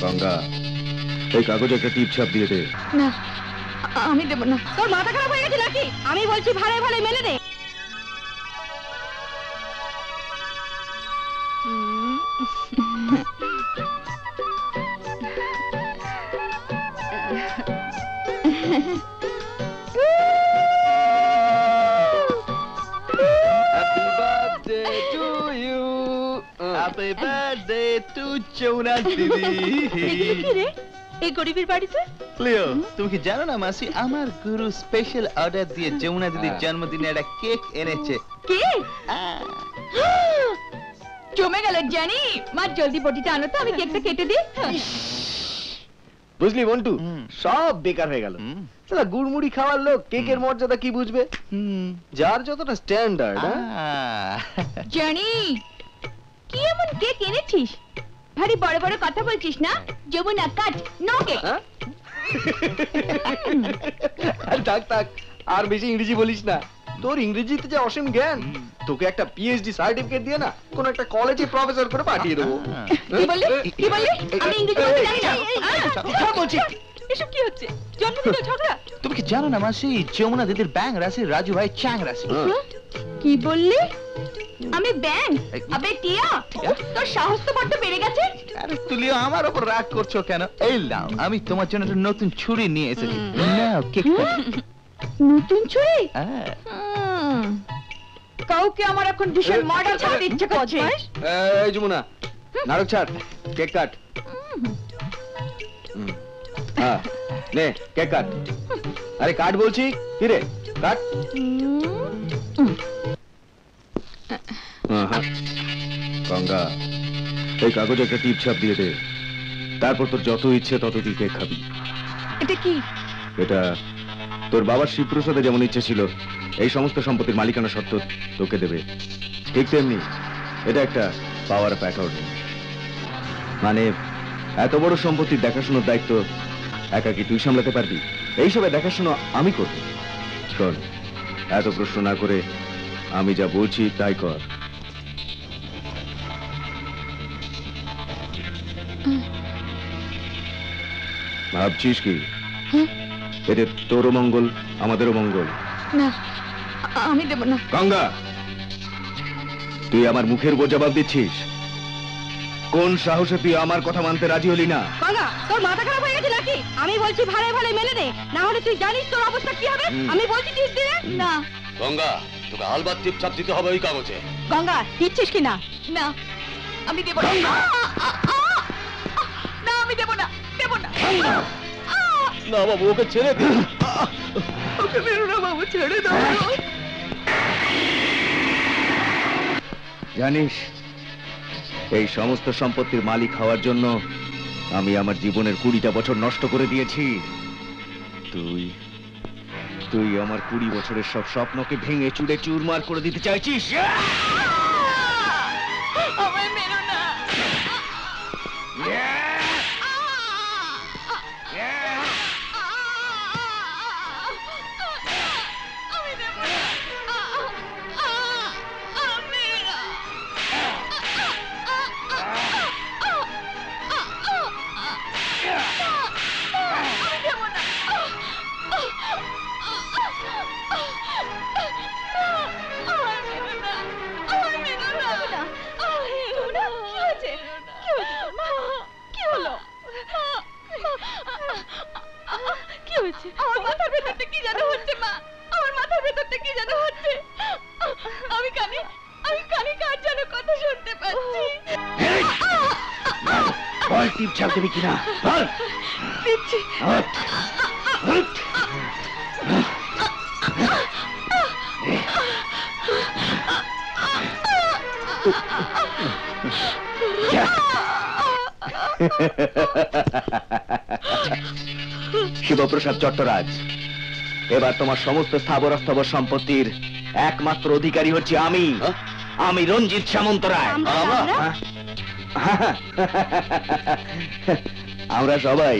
গঙ্গা, এই কাগজে একটা টিপ ছাপ দিয়ে দে। না, আমি দেব না। তোর মাথা খারাপ হয়ে গেছে নাকি? আমি বলছি ভাড়ায় ভাড়ায় মেলে দে। Happy birthday to you. Happy birthday to Chowna দিদি। কি রে এই গরিবের বাড়িতে? লিও, তুমি কি জানো না মাসি, আমার গুরু স্পেশাল অর্ডার দিয়ে যমুনা দিদির জন্মদিনে একটা কেক এনেছে। কে? জমে গেল জানি। মা জলদি বটিটা আনো তো, আমি কেকটা কেটে দিই। বুঝলি মন্টু, সব বেকার হয়ে গেল। সালা গুড়মুড়ি খাওয়ার লোক কেকের মর্যাদা কি বুঝবে? যার যতটা স্ট্যান্ডার্ড। জানি কি এমন কেক এনেছিস? ভারী বড় বড় কথা বলছিস না? যমুনা কাট, নো কেক। থাক থাক, আর বেশি ইংরেজি বলিস না। তোর ইংরেজিতে যে অসীম জ্ঞান, তোকে একটা পিএইচডি সার্টিফিকেট দিয়ে না কোন একটা কলেজে প্রফেসর করে পাঠিয়ে দেবো। কি বললি? কি বললি? আমি ইংরেজি বলতে জানি না। হ্যাঁ বলছি। এসব কি হচ্ছে? জন্মদিনের ঝগড়া? তুমি কি জানো না মাসি, যমুনা দিদির ব্যাং রাশি, রাজু ভাই চ্যাং রাশি। কি বললি? আমি ব্যাং? আবে টিয়া, তোর সাহস তো বড্ড বেড়ে গেছে। আরে তুলিও আমার উপর রাগ করছো কেন? এই নাও, আমি তোমার জন্য একটা নতুন ছুরি নিয়ে এসেছি। নাও কেক। নতুন ছুরি? হ্যাঁ। কাউকে আমার এখন ভীষণ মার্ডার ছাড়াতে ইচ্ছে করছে। এই যমুনা, নাটক ছাড়, কেক কাট। হ্যাঁ নে কেক কাট। আরে কাট বলছি, কি রে কাট। গঙ্গা, এই কাগজে একটা টিপ ছাপ দিয়ে দে। তারপর তোর যত ইচ্ছে তত তুই কেক খাবি। এটা কি? এটা তোর বাবার শিবপ্রসাদে যেমন ইচ্ছে ছিল এই সমস্ত সম্পত্তির মালিকানা সত্ত্ব তোকে দেবে, ঠিক তেমনি এটা একটা পাওয়ার অফ অ্যাটর্নি। মানে এত বড় সম্পত্তির দেখাশোনার দায়িত্ব একা কি তুই সামলাতে পারবি? এইসবের দেখাশোনা আমি করব। শোন, এত প্রশ্ন না করে আমি যা বলছি তাই কর। ভাবছিস কি এতে তোরও মঙ্গল আমাদেরও মঙ্গল? না, আমি দেব না। গঙ্গা, তুই আমার মুখের উপর জবাব দিচ্ছিস? কোন সাহসে তুই আমার কথা মানতে রাজি হলি না? গঙ্গা, তোর মাথা খারাপ হয়ে গেছে নাকি? আমি বলছি ভাড়ায় ভাড়ায় মেলে দে, না হলে তুই জানিস তোর অবস্থা কি হবে। আমি বলছি টিপ দে। না গঙ্গা, তোকে আলবাত টিপছাপ দিতে হবে ওই কাগজে। গঙ্গা, দিচ্ছিস কি না? না, আমি দেব না। না, আমি দেব না, দেব না। না বাবু, ওকে ছেড়ে দে। ওকে মেরো না বাবু, ছেড়ে দাও। জানিস, এই সমস্ত সম্পত্তির মালিক হওয়ার জন্য আমি আমার জীবনের 20টা বছর নষ্ট করে দিয়েছি। তুই আমার 20 বছরের সব স্বপ্নকে ভেঙে চুরে চুরমার করে দিতে চাইছিস? আমায় মেরো না। আমি দেব না। আমার মাথার ভেতরটা কি যেন হচ্ছে মা, আমার মাথার ভেতরটা কি যেন হচ্ছে। আমি কানে কার যেন কথা শুনতে পাচ্ছি। বল টিপ ছাপ দেবি কিনা বল। দিচ্ছি। শিবপ্রসাদ চট্টরাজ, এবার তোমার সমস্ত স্থাবর অস্থাবর সম্পত্তির একমাত্র অধিকারী হচ্ছে আমি রঞ্জিত সামন্তরায়। আমরা সবাই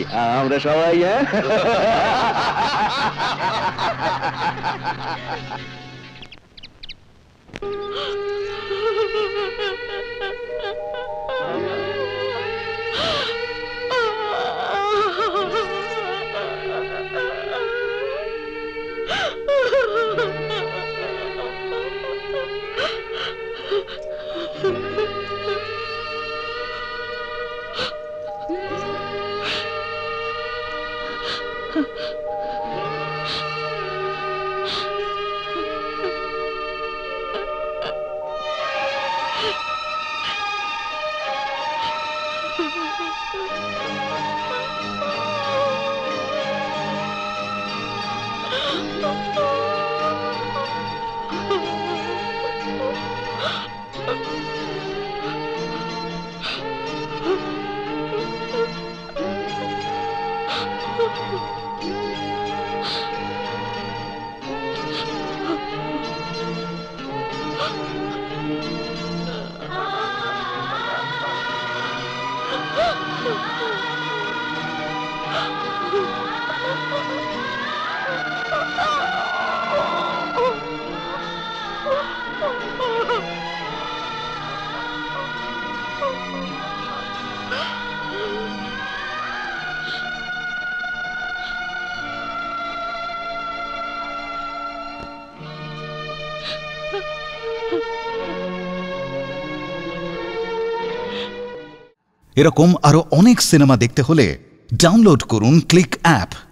এরকম আরো অনেক সিনেমা দেখতে হলে ডাউনলোড করুন ক্লিক অ্যাপ।